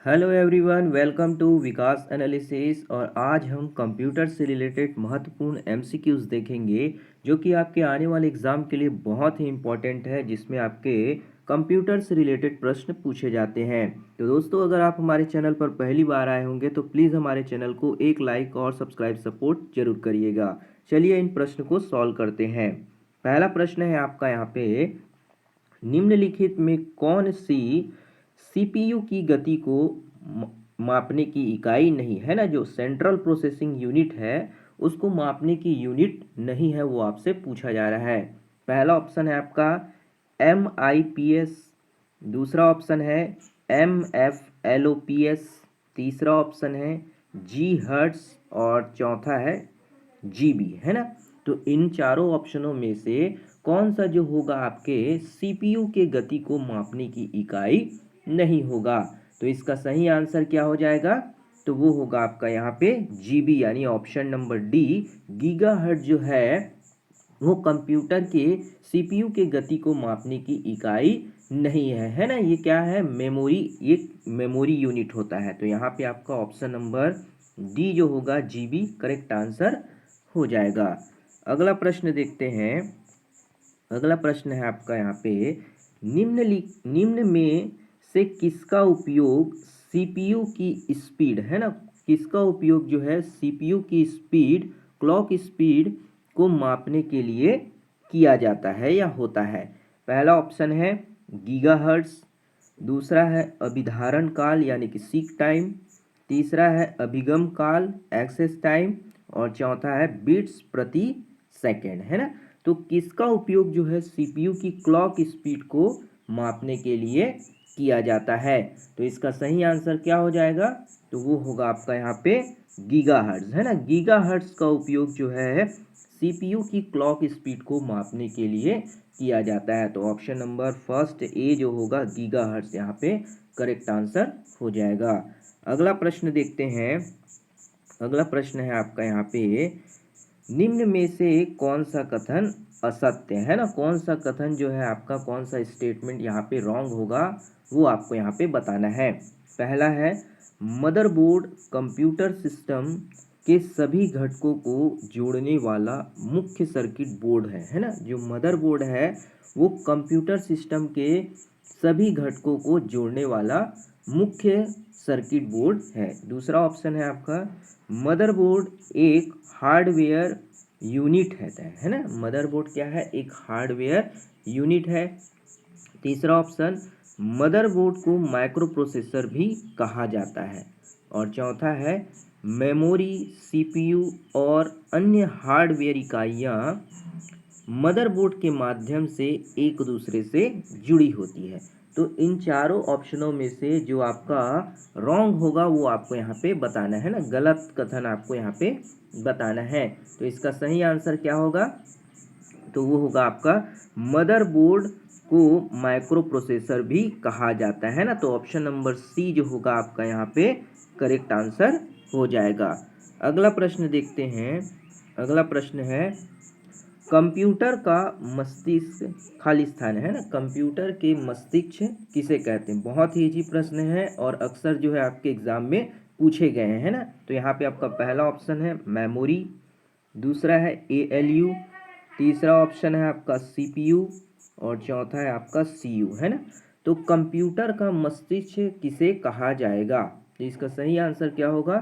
Hello everyone, welcome to Vikas analysis. और आज हम कंप्यूटर से रिलेटेड महत्वपूर्ण एमसीक्यूज देखेंगे जो कि आपके आने वाले एग्ज़ाम के लिए बहुत ही इम्पोर्टेंट है, जिसमें आपके कंप्यूटर से रिलेटेड प्रश्न पूछे जाते हैं। तो दोस्तों, अगर आप हमारे चैनल पर पहली बार आए होंगे तो प्लीज़ हमारे चैनल को एक लाइक और सब्सक्राइब सपोर्ट जरूर करिएगा। चलिए इन प्रश्न को सॉल्व करते हैं। पहला प्रश्न है आपका यहाँ पे, निम्नलिखित में कौन सी सीपीयू की गति को मापने की इकाई नहीं है ना, जो सेंट्रल प्रोसेसिंग यूनिट है उसको मापने की यूनिट नहीं है, वो आपसे पूछा जा रहा है। पहला ऑप्शन है आपका MIPS, दूसरा ऑप्शन है MFLOPS, तीसरा ऑप्शन है जी हर्ट्स और चौथा है GB, है ना। तो इन चारों ऑप्शनों में से कौन सा जो होगा आपके सीपीयू के गति को मापने की इकाई नहीं होगा। तो इसका सही आंसर क्या हो जाएगा, तो वो होगा आपका यहाँ पे GB, यानी ऑप्शन नंबर डी, गीगाहर्ट्ज जो है वो कंप्यूटर के सीपीयू के गति को मापने की इकाई नहीं है ना। ये क्या है, मेमोरी, ये मेमोरी यूनिट होता है। तो यहाँ पे आपका ऑप्शन नंबर डी जो होगा GB करेक्ट आंसर हो जाएगा। अगला प्रश्न देखते हैं। अगला प्रश्न है आपका यहाँ पे, निम्न में से किसका उपयोग सीपीयू की स्पीड, है ना, किसका उपयोग जो है सीपीयू की स्पीड, क्लॉक स्पीड को मापने के लिए किया जाता है या होता है। पहला ऑप्शन है गीगाहर्ट्ज, दूसरा है अभिधारण काल यानी कि सीक टाइम, तीसरा है अभिगम काल एक्सेस टाइम, और चौथा है बीट्स प्रति सेकेंड, है ना। तो किसका उपयोग जो है सीपीयू की क्लॉक स्पीड को मापने के लिए किया जाता है। तो इसका सही आंसर क्या हो जाएगा, तो वो होगा आपका यहाँ पे गीगाहर्ट्ज, है ना। गीगाहर्ट्ज का उपयोग जो है सीपीयू की क्लॉक स्पीड को मापने के लिए किया जाता है। तो ऑप्शन नंबर फर्स्ट ए जो होगा गीगाहर्ट्ज यहाँ पे करेक्ट आंसर हो जाएगा। अगला प्रश्न देखते हैं। अगला प्रश्न है आपका यहाँ पे, निम्न में से कौन सा कथन असत्य है ना, कौन सा कथन जो है आपका, कौन सा स्टेटमेंट यहाँ पे रॉन्ग होगा वो आपको यहाँ पे बताना है। पहला है मदरबोर्ड कंप्यूटर सिस्टम के सभी घटकों को जोड़ने वाला मुख्य सर्किट बोर्ड है ना। जो मदरबोर्ड है वो कंप्यूटर सिस्टम के सभी घटकों को जोड़ने वाला मुख्य सर्किट बोर्ड है। दूसरा ऑप्शन है आपका मदरबोर्ड एक हार्डवेयर यूनिट है ना। मदरबोर्ड क्या है, एक हार्डवेयर यूनिट है। तीसरा ऑप्शन मदरबोर्ड को माइक्रो प्रोसेसर भी कहा जाता है। और चौथा है मेमोरी, सीपीयू और अन्य हार्डवेयर इकाइयाँ मदरबोर्ड के माध्यम से एक दूसरे से जुड़ी होती है। तो इन चारों ऑप्शनों में से जो आपका रॉन्ग होगा वो आपको यहाँ पे बताना है ना, गलत कथन आपको यहाँ पे बताना है। तो इसका सही आंसर क्या होगा, तो वो होगा आपका मदरबोर्ड को माइक्रो प्रोसेसर भी कहा जाता है ना। तो ऑप्शन नंबर सी जो होगा आपका यहाँ पे करेक्ट आंसर हो जाएगा। अगला प्रश्न देखते हैं। अगला प्रश्न है, कंप्यूटर का मस्तिष्क खाली स्थान है ना, कंप्यूटर के मस्तिष्क किसे कहते हैं। बहुत ही इजी प्रश्न है और अक्सर जो है आपके एग्जाम में पूछे गए हैं ना। तो यहाँ पे आपका पहला ऑप्शन है मेमोरी, दूसरा है ALU, तीसरा ऑप्शन है आपका CPU और चौथा है आपका CU, है ना। तो कंप्यूटर का मस्तिष्क किसे कहा जाएगा, तो इसका सही आंसर क्या होगा,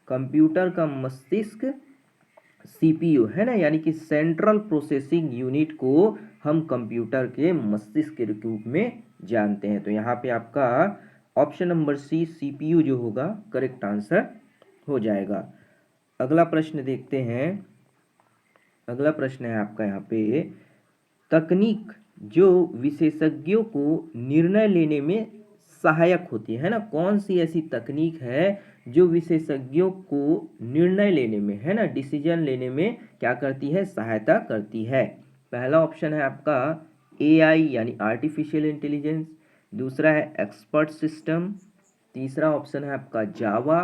कंप्यूटर का मस्तिष्क CPU है ना, यानी कि सेंट्रल प्रोसेसिंग यूनिट को हम कंप्यूटर के मस्तिष्क के रूप में जानते हैं। तो यहाँ पे आपका ऑप्शन नंबर सी CPU जो होगा करेक्ट आंसर हो जाएगा। अगला प्रश्न देखते हैं। अगला प्रश्न है आपका यहाँ पे, तकनीक जो विशेषज्ञों को निर्णय लेने में सहायक होती है ना, कौन सी ऐसी तकनीक है जो विशेषज्ञों को निर्णय लेने में, है ना, डिसीजन लेने में क्या करती है, सहायता करती है। पहला ऑप्शन है आपका AI यानी आर्टिफिशियल इंटेलिजेंस, दूसरा है एक्सपर्ट सिस्टम, तीसरा ऑप्शन है आपका जावा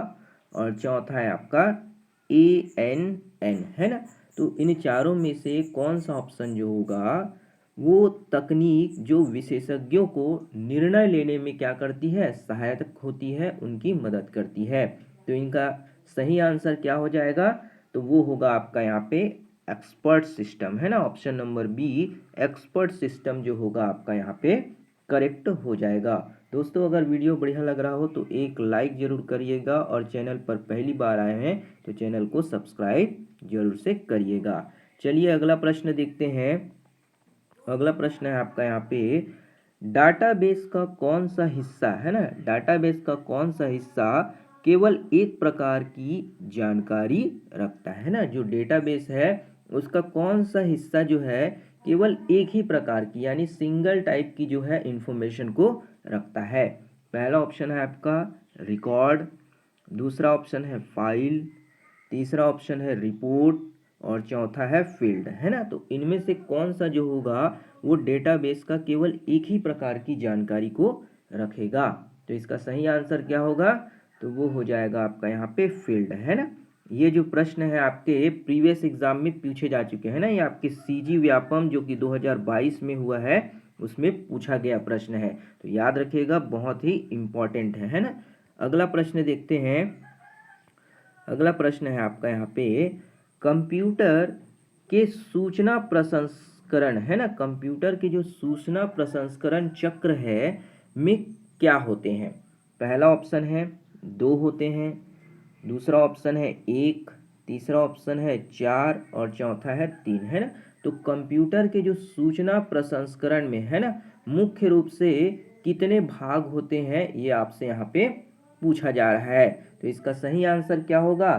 और चौथा है आपका ANN, है ना। तो इन चारों में से कौन सा ऑप्शन जो होगा वो तकनीक जो विशेषज्ञों को निर्णय लेने में क्या करती है, सहायक होती है, उनकी मदद करती है। तो इनका सही आंसर क्या हो जाएगा, तो वो होगा आपका यहाँ पे एक्सपर्ट सिस्टम, है ना। Option number B expert system जो होगा आपका यहाँ पे करेक्ट हो जाएगा। दोस्तों अगर वीडियो बढ़िया लग रहा हो तो एक लाइक जरूर करिएगा, और चैनल पर पहली बार आए हैं तो चैनल को सब्सक्राइब जरूर से करिएगा। चलिए अगला प्रश्न देखते हैं। अगला प्रश्न है आपका यहाँ पे, डाटाबेस का कौन सा हिस्सा, है ना, डाटाबेस का कौन सा हिस्सा केवल एक प्रकार की जानकारी रखता है ना। जो डेटाबेस है उसका कौन सा हिस्सा जो है केवल एक ही प्रकार की यानी सिंगल टाइप की जो है इंफॉर्मेशन को रखता है। पहला ऑप्शन है आपका रिकॉर्ड, दूसरा ऑप्शन है फाइल, तीसरा ऑप्शन है रिपोर्ट, और चौथा है फील्ड, है ना। तो इनमें से कौन सा जो होगा वो डेटाबेस का केवल एक ही प्रकार की जानकारी को रखेगा। तो इसका सही आंसर क्या होगा, तो वो हो जाएगा आपका यहाँ पे फील्ड, है ना। ये जो प्रश्न है आपके प्रीवियस एग्जाम में पूछे जा चुके हैं ना, ये आपके सीजी व्यापम जो कि 2022 में हुआ है उसमें पूछा गया प्रश्न है, तो याद रखिएगा, बहुत ही इंपॉर्टेंट है ना। अगला प्रश्न देखते हैं। अगला प्रश्न है आपका यहाँ पे, कंप्यूटर के सूचना प्रसंस्करण, है ना, कंप्यूटर के जो सूचना प्रसंस्करण चक्र है में क्या होते हैं। पहला ऑप्शन है 2 होते हैं, दूसरा ऑप्शन है 1, तीसरा ऑप्शन है 4, और चौथा है 3, है ना। तो कंप्यूटर के जो सूचना प्रसंस्करण में, है ना, मुख्य रूप से कितने भाग होते हैं ये आपसे यहाँ पे पूछा जा रहा है। तो इसका सही आंसर क्या होगा,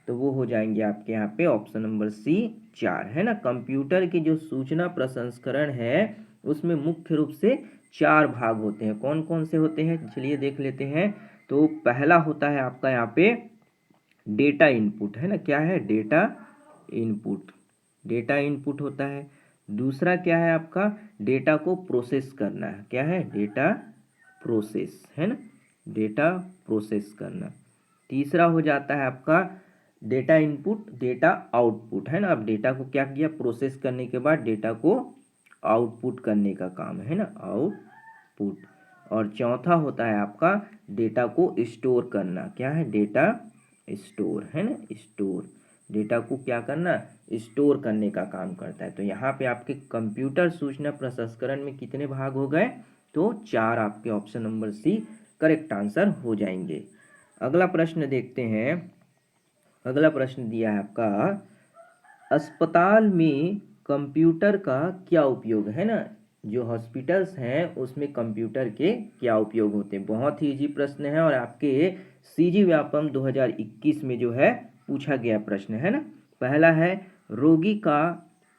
तो वो हो जाएंगे आपके यहाँ पे ऑप्शन नंबर सी 4, है ना। कंप्यूटर के जो सूचना प्रसंस्करण है उसमें मुख्य रूप से 4 भाग होते हैं। कौन कौन से होते हैं चलिए देख लेते हैं। तो पहला होता है आपका यहाँ पे डेटा इनपुट, है ना, क्या है, डेटा इनपुट, डेटा इनपुट होता है। दूसरा क्या है आपका, डेटा को प्रोसेस करना है, क्या है, डेटा प्रोसेस, है ना, डेटा प्रोसेस करना। तीसरा हो जाता है आपका डेटा इनपुट डेटा आउटपुट, है ना। अब डेटा को क्या किया, प्रोसेस करने के बाद डेटा को आउटपुट करने का काम, है ना, आउटपुट। और चौथा होता है आपका डेटा को स्टोर करना, क्या है, डेटा स्टोर, है ना, स्टोर, डेटा को क्या करना, स्टोर करने का काम करता है। तो यहाँ पे आपके कंप्यूटर सूचना प्रसंस्करण में कितने भाग हो गए, तो 4 आपके option number C correct answer हो जाएंगे। अगला प्रश्न देखते हैं। अगला प्रश्न दिया है आपका, अस्पताल में कंप्यूटर का क्या उपयोग है ना। जो हॉस्पिटल्स हैं उसमें कंप्यूटर के क्या उपयोग होते हैं। बहुत ही इजी प्रश्न है और आपके सीजी व्यापम 2021 में जो है पूछा गया प्रश्न, है ना। पहला है रोगी का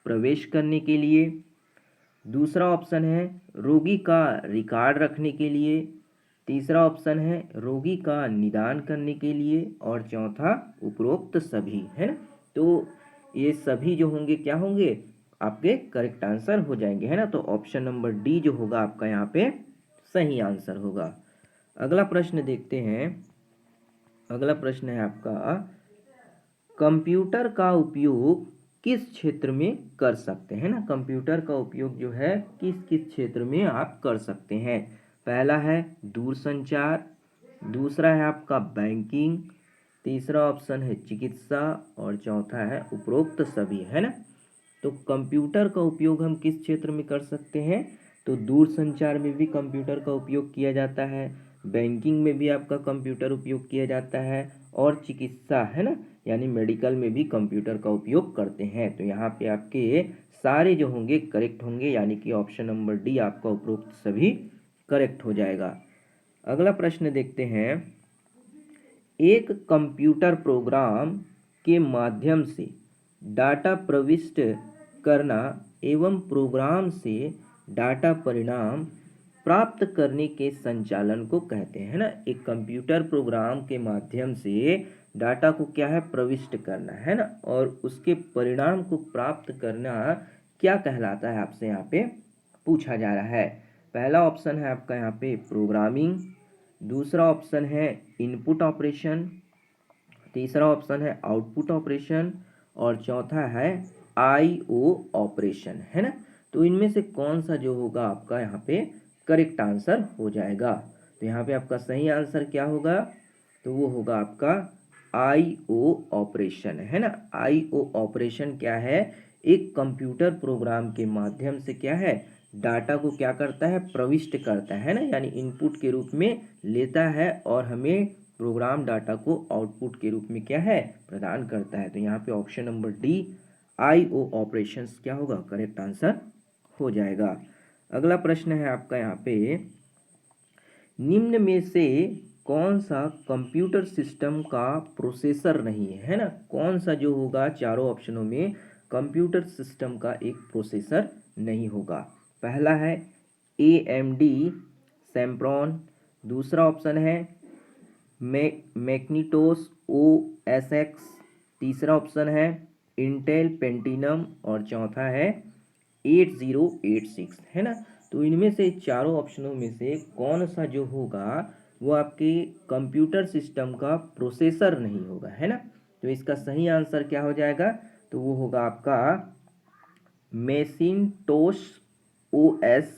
प्रवेश करने के लिए, दूसरा ऑप्शन है रोगी का रिकॉर्ड रखने के लिए, तीसरा ऑप्शन है रोगी का निदान करने के लिए, और चौथा उपरोक्त सभी, है ना। तो ये सभी जो होंगे क्या होंगे, आपके करेक्ट आंसर हो जाएंगे, है ना। तो ऑप्शन नंबर डी जो होगा आपका यहाँ पे सही आंसर होगा। अगला प्रश्न देखते हैं। अगला प्रश्न है आपका, कंप्यूटर का उपयोग किस क्षेत्र में कर सकते हैं ना। कंप्यूटर का उपयोग जो है किस किस क्षेत्र में आप कर सकते हैं। पहला है दूरसंचार, दूसरा है आपका बैंकिंग, तीसरा ऑप्शन है चिकित्सा, और चौथा है उपरोक्त सभी, है ना। तो कंप्यूटर का उपयोग हम किस क्षेत्र में कर सकते हैं, तो दूरसंचार में भी कंप्यूटर का उपयोग किया जाता है, बैंकिंग में भी आपका कंप्यूटर उपयोग किया जाता है, और चिकित्सा, है ना, यानी मेडिकल में भी कंप्यूटर का उपयोग करते हैं। तो यहाँ पे आपके सारे जो होंगे करेक्ट होंगे, यानी कि ऑप्शन नंबर डी आपका उपरोक्त सभी करेक्ट हो जाएगा। अगला प्रश्न देखते हैं। एक कंप्यूटर प्रोग्राम के माध्यम से डाटा प्रविष्ट करना एवं प्रोग्राम से डाटा परिणाम प्राप्त करने के संचालन को कहते हैं ना। एक कंप्यूटर प्रोग्राम के माध्यम से डाटा को क्या है, प्रविष्ट करना, है ना, और उसके परिणाम को प्राप्त करना क्या कहलाता है, आपसे यहाँ पे पूछा जा रहा है। पहला ऑप्शन है आपका यहाँ पे प्रोग्रामिंग, दूसरा ऑप्शन है इनपुट ऑपरेशन, तीसरा ऑप्शन है आउटपुट ऑपरेशन, और चौथा है आईओ ऑपरेशन, है ना। तो इनमें से कौन सा जो होगा आपका यहाँ पे करेक्ट आंसर हो जाएगा। तो यहाँ पे आपका सही आंसर क्या होगा, तो वो होगा आपका IO ऑपरेशन, है ना। IO ऑपरेशन क्या है, एक कंप्यूटर प्रोग्राम के माध्यम से क्या है, डाटा को क्या करता है, प्रविष्ट करता है ना, यानी इनपुट के रूप में लेता है और हमें प्रोग्राम डाटा को आउटपुट के रूप में क्या है, प्रदान करता है। तो यहाँ पे option number D IO operations क्या होगा, करेक्ट आंसर हो जाएगा। अगला प्रश्न है आपका यहाँ पे, निम्न में से कौन सा कंप्यूटर सिस्टम का प्रोसेसर नहीं है, है ना। कौन सा जो होगा चारों ऑप्शनों में कंप्यूटर सिस्टम का एक प्रोसेसर नहीं होगा। पहला है AMD सैम्प्रॉन, दूसरा ऑप्शन है मैग्नीटोस OS X, तीसरा ऑप्शन है इंटेल पेंटिनम और चौथा है 8086, है ना। तो इनमें से चारों ऑप्शनों में से कौन सा जो होगा वो आपके कंप्यूटर सिस्टम का प्रोसेसर नहीं होगा, है ना। तो इसका सही आंसर क्या हो जाएगा, तो वो होगा आपका मैकिन्टोश OS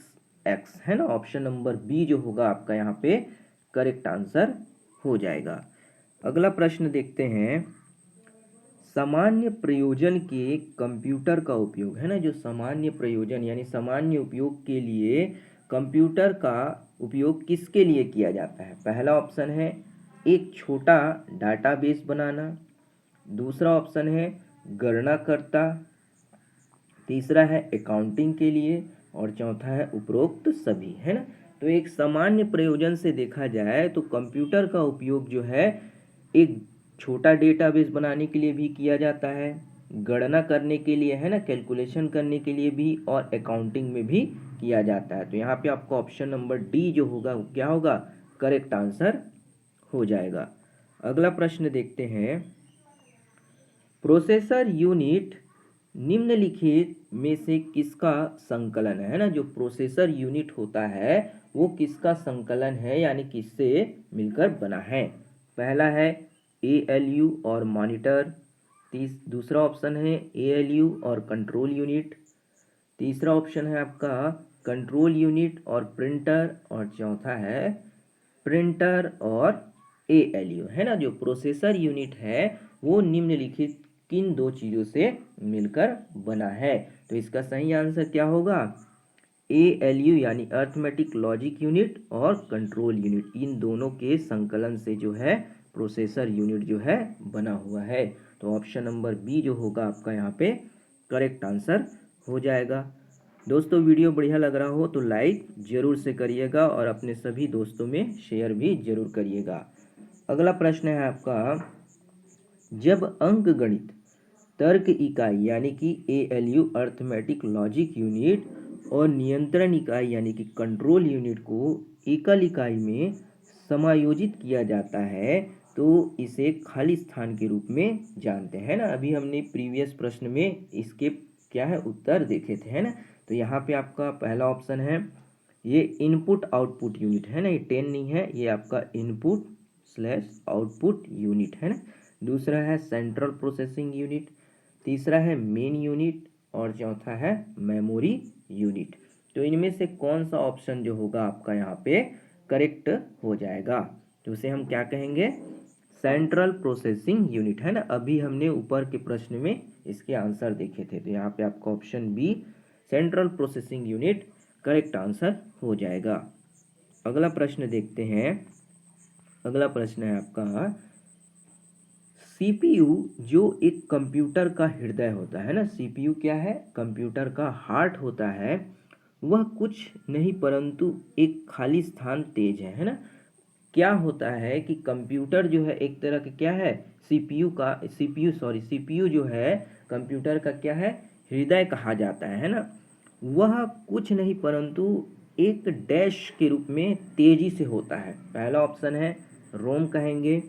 X, है ना। ऑप्शन नंबर बी जो होगा आपका यहाँ पे करेक्ट आंसर हो जाएगा। अगला प्रश्न देखते हैं, सामान्य प्रयोजन के कंप्यूटर का उपयोग, है ना। जो सामान्य प्रयोजन यानी सामान्य उपयोग के लिए कंप्यूटर का उपयोग किसके लिए किया जाता है। पहला ऑप्शन है एक छोटा डाटाबेस बनाना, दूसरा ऑप्शन है गणनाकर्ता, तीसरा है अकाउंटिंग के लिए और चौथा है उपरोक्त सभी, है ना। तो एक सामान्य प्रयोजन से देखा जाए तो कंप्यूटर का उपयोग जो है एक छोटा डेटाबेस बनाने के लिए भी किया जाता है, गणना करने के लिए, है ना, कैलकुलेशन करने के लिए भी, और अकाउंटिंग में भी किया जाता है। तो यहाँ पे आपका ऑप्शन नंबर डी जो होगा क्या होगा, करेक्ट आंसर हो जाएगा। अगला प्रश्न देखते हैं, प्रोसेसर यूनिट निम्नलिखित में से किसका संकलन है ना। जो प्रोसेसर यूनिट होता है वो किसका संकलन है, यानी किससे मिलकर बना है। पहला है ALU और मॉनिटर, दूसरा ऑप्शन है ALU और कंट्रोल यूनिट, तीसरा ऑप्शन है आपका कंट्रोल यूनिट और प्रिंटर, और चौथा है प्रिंटर और ALU, है ना। जो प्रोसेसर यूनिट है वो निम्नलिखित किन दो चीज़ों से मिलकर बना है। तो इसका सही आंसर क्या होगा, ALU यानी अर्थमेटिक लॉजिक यूनिट और कंट्रोल यूनिट, इन दोनों के संकलन से जो है प्रोसेसर यूनिट जो है बना हुआ है। तो ऑप्शन नंबर बी जो होगा आपका यहाँ पे करेक्ट आंसर हो जाएगा। दोस्तों वीडियो बढ़िया लग रहा हो तो लाइक ज़रूर से करिएगा और अपने सभी दोस्तों में शेयर भी ज़रूर करिएगा। अगला प्रश्न है आपका, जब अंकगणित तर्क इकाई यानी कि ALU अर्थमेटिक लॉजिक यूनिट और नियंत्रण इकाई यानी कि कंट्रोल यूनिट को एकल इकाई में समायोजित किया जाता है तो इसे खाली स्थान के रूप में जानते हैं ना। अभी हमने प्रीवियस प्रश्न में इसके क्या है उत्तर देखे थे, है ना। तो यहाँ पे आपका पहला ऑप्शन है ये इनपुट आउटपुट यूनिट, है ना। ये 10 नहीं है, ये आपका इनपुट स्लैश आउटपुट यूनिट, है ना। दूसरा है सेंट्रल प्रोसेसिंग यूनिट, तीसरा है मेन यूनिट और चौथा है मेमोरी यूनिट। तो इनमें से कौन सा ऑप्शन जो होगा आपका यहाँ पे करेक्ट हो जाएगा, तो उसे हम क्या कहेंगे, सेंट्रल प्रोसेसिंग यूनिट, है ना। अभी हमने ऊपर के प्रश्न में इसके आंसर देखे थे। तो यहाँ पे आपका option B central processing unit correct answer हो जाएगा। अगला प्रश्न देखते हैं। अगला प्रश्न है आपका, CPU जो एक कंप्यूटर का हृदय होता है ना, CPU क्या है, कंप्यूटर का हार्ट होता है, वह कुछ नहीं परंतु एक खाली स्थान तेज है ना। क्या होता है कि कंप्यूटर जो है एक तरह का क्या है, CPU जो है कंप्यूटर का क्या है, हृदय कहा जाता है ना। वह कुछ नहीं परंतु एक डैश के रूप में तेजी से होता है। पहला ऑप्शन है रोम कहेंगे,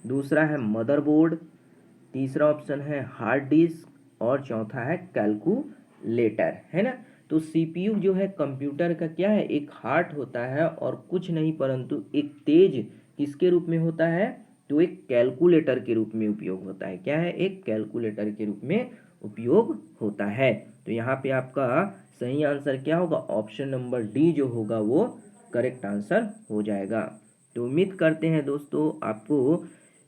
दूसरा है मदरबोर्ड, तीसरा ऑप्शन है हार्ड डिस्क और चौथा है कैलकुलेटर, है ना। तो CPU जो है कंप्यूटर का क्या है, एक हार्ट होता है और कुछ नहीं परंतु एक तेज किसके रूप में होता है, तो एक कैलकुलेटर के रूप में उपयोग होता है। क्या है, एक कैलकुलेटर के रूप में उपयोग होता है। तो यहाँ पे आपका सही आंसर क्या होगा, ऑप्शन नंबर डी जो होगा वो करेक्ट आंसर हो जाएगा। तो उम्मीद करते हैं दोस्तों आपको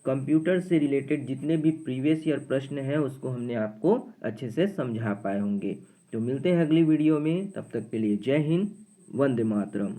कंप्यूटर से रिलेटेड जितने भी प्रीवियस ईयर प्रश्न हैं उसको हमने आपको अच्छे से समझा पाए होंगे। तो मिलते हैं अगली वीडियो में, तब तक के लिए जय हिंद, वंदे मातरम।